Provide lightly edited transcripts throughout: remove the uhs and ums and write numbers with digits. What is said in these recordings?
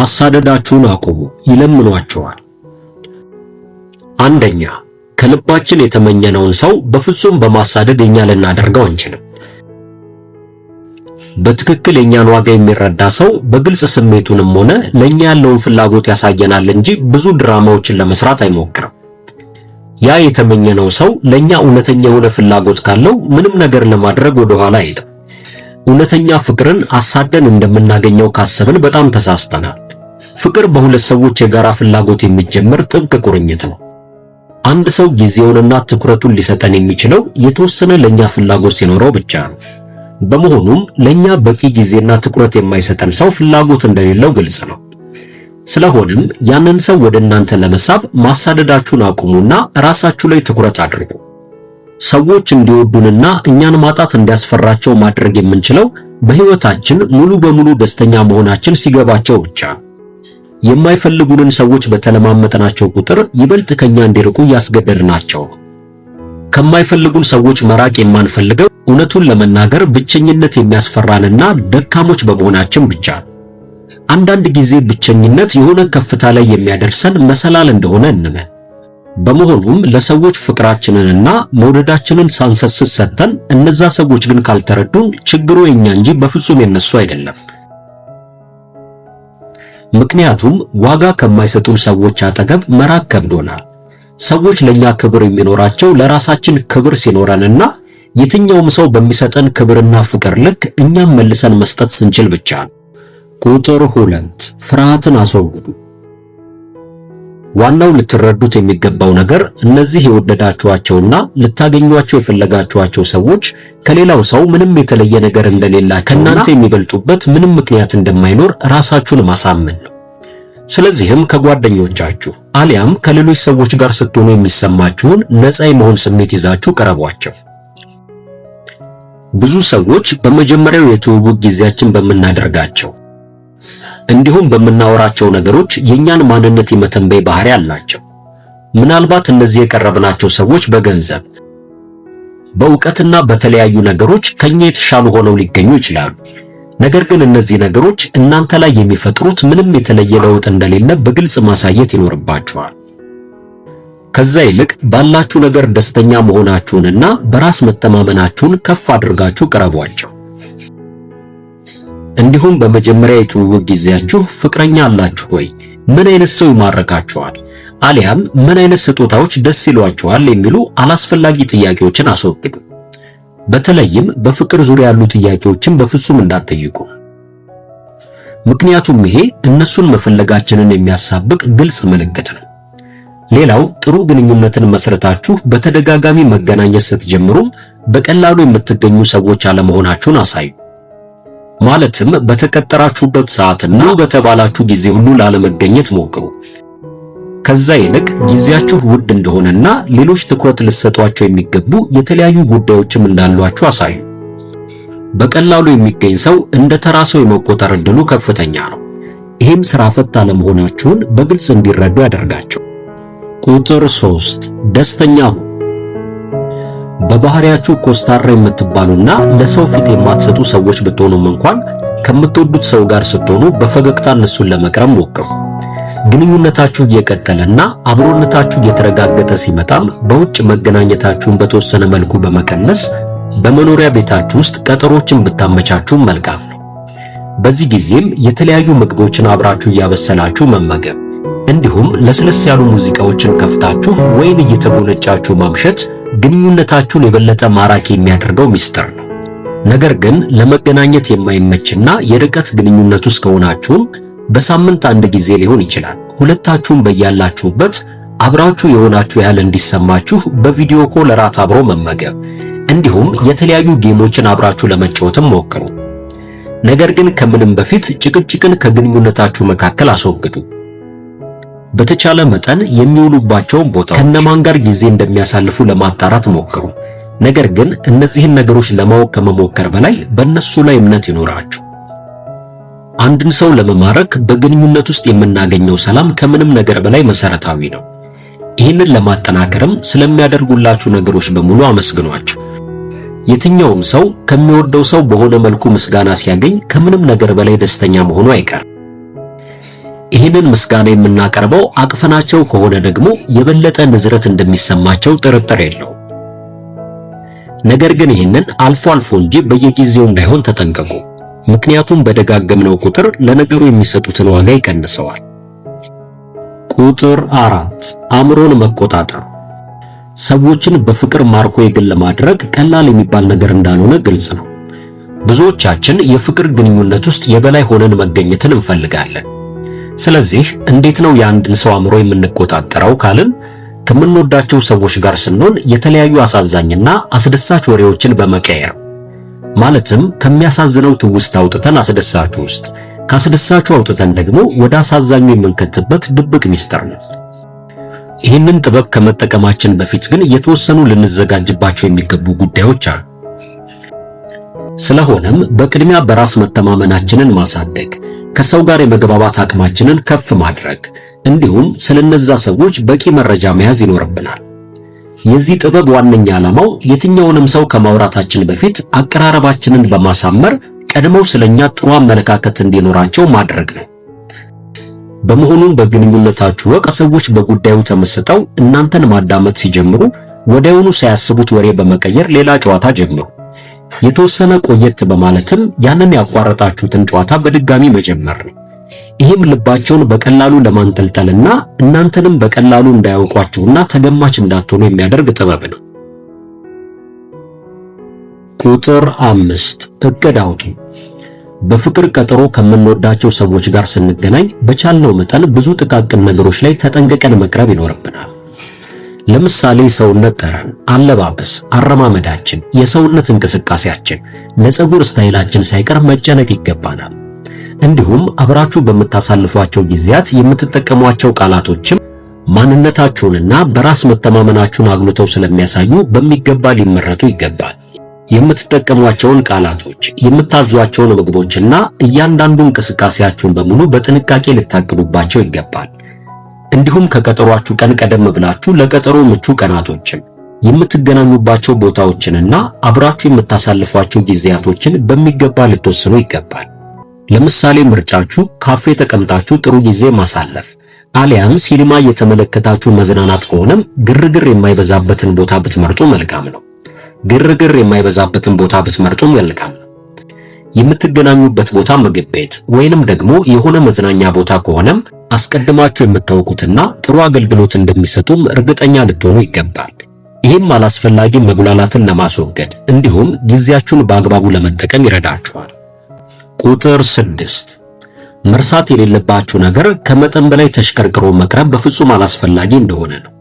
ማሳደዳችሁን አቁሙ፣ ይለምኗቸዋል። አንደኛ፣ ከልባችን የተመኘነውን ሰው በፍጹም በማሳደድ እኛ ልናደርገው አንችልም። በትክክል የኛን ዋጋ የሚረዳ ሰው በግልጽ ስሜቱንም ሆነ ለኛ ያለውን ፍላጎት ያሳየናል እንጂ ብዙ ድራማዎችን ለመስራት አይሞክርም። ያ የተመኘነው ሰው ለኛ እውነተኛ የሆነ ፍላጎት ካለው ምንም ነገር ለማድረግ ወደ ኋላ አይልም። እውነተኛ ፍቅርን አሳደን እንደምናገኘው ካሰብን በጣም ተሳስተናል። ፍቅር በሁለት ሰዎች የጋራ ፍላጎት የሚጀምር ጥብቅ ቁርኝት ነው። አንድ ሰው ጊዜውንና ትኩረቱን ሊሰጠን የሚችለው የተወሰነ ለኛ ፍላጎት ሲኖረው ብቻ ነው። በመሆኑም ለኛ በቂ ጊዜና ትኩረት የማይሰጠን ሰው ፍላጎት እንደሌለው ግልጽ ነው። ስለሆነም ያንን ሰው ወደ እናንተ ለመሳብ ማሳደዳችሁን አቁሙና ራሳችሁ ላይ ትኩረት አድርጉ። ሰዎች እንዲወዱንና እኛን ማጣት እንዲያስፈራቸው ማድረግ የምንችለው በህይወታችን ሙሉ በሙሉ ደስተኛ መሆናችን ሲገባቸው ብቻ ነው። የማይፈልጉንን ሰዎች በተለማመጥናቸው ቁጥር ይበልጥ ከኛ እንዲርቁ ያስገደድናቸው። ከማይፈልጉን ሰዎች መራቅ የማንፈልገው እውነቱን ለመናገር ብቸኝነት የሚያስፈራንና ደካሞች በመሆናችን ብቻ ነው። አንዳንድ ጊዜ ብቸኝነት የሆነ ከፍታ ላይ የሚያደርሰን መሰላል እንደሆነ እንመን። በመሆኑም ለሰዎች ፍቅራችንንና መውደዳችንን ሳንሰስት ሰጥተን እነዛ ሰዎች ግን ካልተረዱን ችግሩ የኛ እንጂ በፍጹም የነሱ አይደለም። ምክንያቱም ዋጋ ከማይሰጡን ሰዎች አጠገብ መራቅ ከብዶናል። ሰዎች ለኛ ክብር የሚኖራቸው ለራሳችን ክብር ሲኖረንና የትኛውም ሰው በሚሰጠን ክብርና ፍቅር ልክ እኛም መልሰን መስጠት ስንችል ብቻ ነው። ቁጥር 2 ፍርሃትን አስወግዱ። ዋናው ልትረዱት የሚገባው ነገር እነዚህ የወደዳችኋቸውና ልታገኟቸው የፈለጋችኋቸው ሰዎች ከሌላው ሰው ምንም የተለየ ነገር እንደሌላቸው ከእናንተ የሚበልጡበት ምንም ምክንያት እንደማይኖር ራሳችሁን ማሳመን ነው። ስለዚህም ከጓደኞቻችሁ አሊያም ከሌሎች ሰዎች ጋር ስትሆኑ የሚሰማችሁን ነፃ የመሆን ስሜት ይዛችሁ ቀረቧቸው። ብዙ ሰዎች በመጀመሪያው የትውውቅ ጊዜያችን በምናደርጋቸው እንዲሁም በምናወራቸው ነገሮች የኛን ማንነት የመተንበይ ባህሪ አላቸው። ምናልባት እነዚህ የቀረብናቸው ሰዎች በገንዘብ፣ በእውቀትና በተለያዩ ነገሮች ከኛ የተሻሉ ሆነው ሊገኙ ይችላሉ። ነገር ግን እነዚህ ነገሮች እናንተ ላይ የሚፈጥሩት ምንም የተለየ ለውጥ እንደሌለ በግልጽ ማሳየት ይኖርባችኋል። ከዛ ይልቅ ባላችሁ ነገር ደስተኛ መሆናችሁንና በራስ መተማመናችሁን ከፍ አድርጋችሁ ቀረቧቸው። እንዲሁም በመጀመሪያ የትውውቅ ጊዜያችሁ ፍቅረኛ አላችሁ ወይ? ምን አይነት ሰው ይማርካችኋል? አሊያም ምን አይነት ስጦታዎች ደስ ይሏችኋል? የሚሉ አላስፈላጊ ጥያቄዎችን አስወግዱ። በተለይም በፍቅር ዙሪያ ያሉ ጥያቄዎችን በፍጹም እንዳትጠይቁ። ምክንያቱም ይሄ እነሱን መፈለጋችንን የሚያሳብቅ ግልጽ ምልክት ነው። ሌላው ጥሩ ግንኙነትን መስረታችሁ በተደጋጋሚ መገናኘት ስትጀምሩም በቀላሉ የምትገኙ ሰዎች አለመሆናችሁን አሳዩ። ማለትም በተቀጠራችሁበት ሰዓትና በተባላችሁ ጊዜ ሁሉ ላለመገኘት ሞክሩ። ከዛ ይልቅ ጊዜያችሁ ውድ እንደሆነና ሌሎች ትኩረት ልትሰጧቸው የሚገቡ የተለያዩ ጉዳዮችም እንዳሏችሁ አሳዩ። በቀላሉ የሚገኝ ሰው እንደ ተራ ሰው የመቆጠር ዕድሉ ከፍተኛ ነው። ይህም ስራ ፈት አለመሆናችሁን በግልጽ እንዲረዱ ያደርጋቸው። ቁጥር 3 ደስተኛ ሁኑ። በባህሪያችሁ ኮስታራ የምትባሉና ለሰው ፊት የማትሰጡ ሰዎች ብትሆኑም እንኳን ከምትወዱት ሰው ጋር ስትሆኑ በፈገግታ እነሱን ለመቅረብ ሞክሩ። ግንኙነታችሁ እየቀጠለና አብሮነታችሁ እየተረጋገጠ ሲመጣም በውጭ መገናኘታችሁን በተወሰነ መልኩ በመቀነስ በመኖሪያ ቤታችሁ ውስጥ ቀጠሮችን ብታመቻችሁ መልካም ነው። በዚህ ጊዜም የተለያዩ ምግቦችን አብራችሁ እያበሰላችሁ መመገብ እንዲሁም ለስለስ ያሉ ሙዚቃዎችን ከፍታችሁ ወይን እየተጎነጫችሁ ማምሸት ግንኙነታችሁን የበለጠ ማራኪ የሚያደርገው ሚስጥር ነው። ነገር ግን ለመገናኘት የማይመችና የርቀት ግንኙነት ውስጥ ከሆናችሁም በሳምንት አንድ ጊዜ ሊሆን ይችላል። ሁለታችሁም በያላችሁበት አብራችሁ የሆናችሁ ያህል እንዲሰማችሁ በቪዲዮ ኮል እራት አብሮ መመገብ እንዲሁም የተለያዩ ጌሞችን አብራችሁ ለመጫወትም ሞክሩ። ነገር ግን ከምንም በፊት ጭቅጭቅን ከግንኙነታችሁ መካከል አስወግዱ። በተቻለ መጠን የሚውሉባቸውን ቦታዎች ከነማን ጋር ጊዜ እንደሚያሳልፉ ለማጣራት ሞክሩ። ነገር ግን እነዚህን ነገሮች ለማወቅ ከመሞከር በላይ በእነሱ ላይ እምነት ይኖራችሁ። አንድን ሰው ለመማረክ በግንኙነት ውስጥ የምናገኘው ሰላም ከምንም ነገር በላይ መሰረታዊ ነው። ይህንን ለማጠናከርም ስለሚያደርጉላችሁ ነገሮች በሙሉ አመስግኗቸው። የትኛውም ሰው ከሚወደው ሰው በሆነ መልኩ ምስጋና ሲያገኝ ከምንም ነገር በላይ ደስተኛ መሆኑ አይቀርም። ይህንን ምስጋና የምናቀርበው አቅፈናቸው ከሆነ ደግሞ የበለጠ ንዝረት እንደሚሰማቸው ጥርጥር የለው። ነገር ግን ይህንን አልፎ አልፎ እንጂ በየጊዜው እንዳይሆን ተጠንቀቁ። ምክንያቱም በደጋገምነው ቁጥር ለነገሩ የሚሰጡትን ዋጋ ይቀንሰዋል። ቁጥር 4 አእምሮን መቆጣጠር። ሰዎችን በፍቅር ማርኮ የግል ማድረግ ቀላል የሚባል ነገር እንዳልሆነ ግልጽ ነው። ብዙዎቻችን የፍቅር ግንኙነት ውስጥ የበላይ ሆነን መገኘትን እንፈልጋለን። ስለዚህ እንዴት ነው የአንድን ሰው አእምሮ የምንቆጣጠረው ካልን ከምንወዳቸው ሰዎች ጋር ስንሆን የተለያዩ አሳዛኝና አስደሳች ወሬዎችን በመቀየር ማለትም ከሚያሳዝነው ትውስታ አውጥተን አስደሳቹ ውስጥ ካስደሳቹ አውጥተን ደግሞ ወደ አሳዛኙ የምንከትበት ድብቅ ሚስጥር ነው። ይህንን ጥበብ ከመጠቀማችን በፊት ግን የተወሰኑ ልንዘጋጅባቸው የሚገቡ ጉዳዮች አሉ። ስለሆነም በቅድሚያ በራስ መተማመናችንን ማሳደግ፣ ከሰው ጋር የመግባባት አቅማችንን ከፍ ማድረግ እንዲሁም ስለነዛ ሰዎች በቂ መረጃ መያዝ ይኖርብናል። የዚህ ጥበብ ዋነኛ ዓላማው የትኛውንም ሰው ከማውራታችን በፊት አቀራረባችንን በማሳመር ቀድመው ስለኛ ጥሩ አመለካከት እንዲኖራቸው ማድረግ ነው። በመሆኑም በግንኙነታችሁ ወቅት ሰዎች በጉዳዩ ተመስጠው እናንተን ማዳመጥ ሲጀምሩ ወዲያውኑ ሳያስቡት ወሬ በመቀየር ሌላ ጨዋታ ጀምሩ። የተወሰነ ቆየት በማለትም ያንን ያቋረጣችሁትን ጨዋታ በድጋሚ መጀመር ነው። ይህም ልባቸውን በቀላሉ ለማንጠልጠልና እናንተንም በቀላሉ እንዳያውቋችሁና ተገማች እንዳትሆኑ የሚያደርግ ጥበብ ነው። ቁጥር 5 እቅድ አውጡ። በፍቅር ቀጠሮ ከምንወዳቸው ሰዎች ጋር ስንገናኝ በቻልነው መጠን ብዙ ጥቃቅን ነገሮች ላይ ተጠንቅቀን መቅረብ ይኖርብናል። ለምሳሌ ሰውነት ጠረን፣ አለባበስ፣ አረማመዳችን፣ የሰውነት እንቅስቃሴያችን፣ ለፀጉር ስታይላችን ሳይቀር መጨነቅ ይገባናል። እንዲሁም አብራችሁ በምታሳልፏቸው ጊዜያት የምትጠቀሟቸው ቃላቶችም ማንነታችሁንና በራስ መተማመናችሁን አጉልተው ስለሚያሳዩ በሚገባ ሊመረጡ ይገባል። የምትጠቀሟቸውን ቃላቶች፣ የምታዟቸውን ምግቦችና እያንዳንዱ እንቅስቃሴያችሁን በሙሉ በጥንቃቄ ልታቅዱባቸው ይገባል። እንዲሁም ከቀጠሯችሁ ቀን ቀደም ብላችሁ ለቀጠሮ ምቹ ቀናቶችን፣ የምትገናኙባቸው ቦታዎችንና አብራችሁ የምታሳልፏቸው ጊዜያቶችን በሚገባ ልትወስኑ ይገባል። ለምሳሌ ምርጫችሁ ካፌ ተቀምጣችሁ ጥሩ ጊዜ ማሳለፍ አሊያም ሲኒማ እየተመለከታችሁ መዝናናት ከሆነም ግርግር የማይበዛበትን ቦታ ብትመርጡ መልካም ነው። ግርግር የማይበዛበትን ቦታ ብትመርጡ መልካም ነው። የምትገናኙበት ቦታ ምግብ ቤት ወይንም ደግሞ የሆነ መዝናኛ ቦታ ከሆነም አስቀድማችሁ የምታውቁትና ጥሩ አገልግሎት እንደሚሰጡም እርግጠኛ ልትሆኑ ይገባል። ይህም አላስፈላጊ መጉላላትን ለማስወገድ እንዲሁም ጊዜያችሁን በአግባቡ ለመጠቀም ይረዳችኋል። ቁጥር 6 መርሳት የሌለባችሁ ነገር ከመጠን በላይ ተሽከርክሮ መቅረብ በፍጹም አላስፈላጊ እንደሆነ ነው።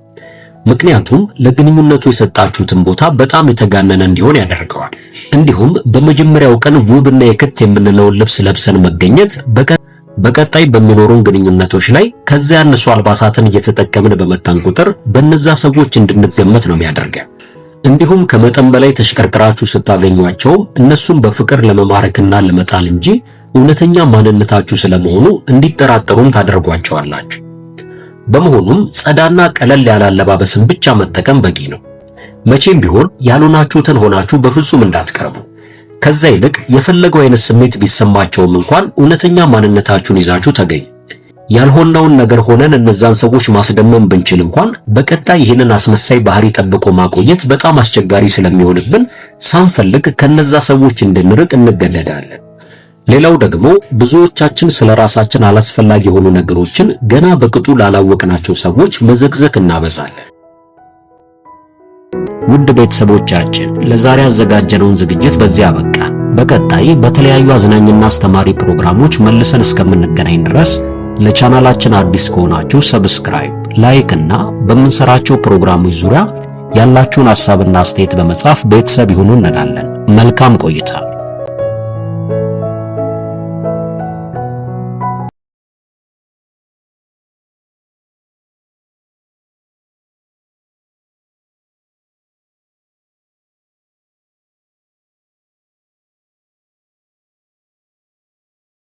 ምክንያቱም ለግንኙነቱ የሰጣችሁትን ቦታ በጣም የተጋነነ እንዲሆን ያደርገዋል። እንዲሁም በመጀመሪያው ቀን ውብና የክት የምንለውን ልብስ ለብሰን መገኘት በቀጣይ በሚኖሩን ግንኙነቶች ላይ ከዚያ ያነሱ አልባሳትን እየተጠቀምን በመጣን ቁጥር በእነዛ ሰዎች እንድንገመት ነው የሚያደርገን። እንዲሁም ከመጠን በላይ ተሽከርክራችሁ ስታገኟቸው እነሱም በፍቅር ለመማረክና ለመጣል እንጂ እውነተኛ ማንነታችሁ ስለመሆኑ እንዲጠራጠሩም ታደርጓቸዋላችሁ። በመሆኑም ጸዳና ቀለል ያለ አለባበስን ብቻ መጠቀም በቂ ነው። መቼም ቢሆን ያልሆናችሁትን ሆናችሁ በፍጹም እንዳትቀርቡ። ከዛ ይልቅ የፈለገው አይነት ስሜት ቢሰማቸውም እንኳን እውነተኛ ማንነታችሁን ይዛችሁ ተገኙ። ያልሆነውን ነገር ሆነን እነዛን ሰዎች ማስደመም ብንችል እንኳን በቀጣይ ይህንን አስመሳይ ባህሪ ጠብቆ ማቆየት በጣም አስቸጋሪ ስለሚሆንብን ሳንፈልግ ከነዛ ሰዎች እንድንርቅ እንገደዳለን። ሌላው ደግሞ ብዙዎቻችን ስለራሳችን አላስፈላጊ የሆኑ ነገሮችን ገና በቅጡ ላላወቅናቸው ሰዎች መዘግዘግ እናበዛለን። ውድ ቤተሰቦቻችን ለዛሬ ያዘጋጀነውን ዝግጅት በዚህ አበቃን። በቀጣይ በተለያዩ አዝናኝና አስተማሪ ፕሮግራሞች መልሰን እስከምንገናኝ ድረስ ለቻናላችን አዲስ ከሆናችሁ ሰብስክራይብ፣ ላይክ እና በምንሰራቸው ፕሮግራሞች ዙሪያ ያላችሁን ሐሳብና አስተያየት በመጻፍ ቤተሰብ ይሁኑ እንላለን። መልካም ቆይታ።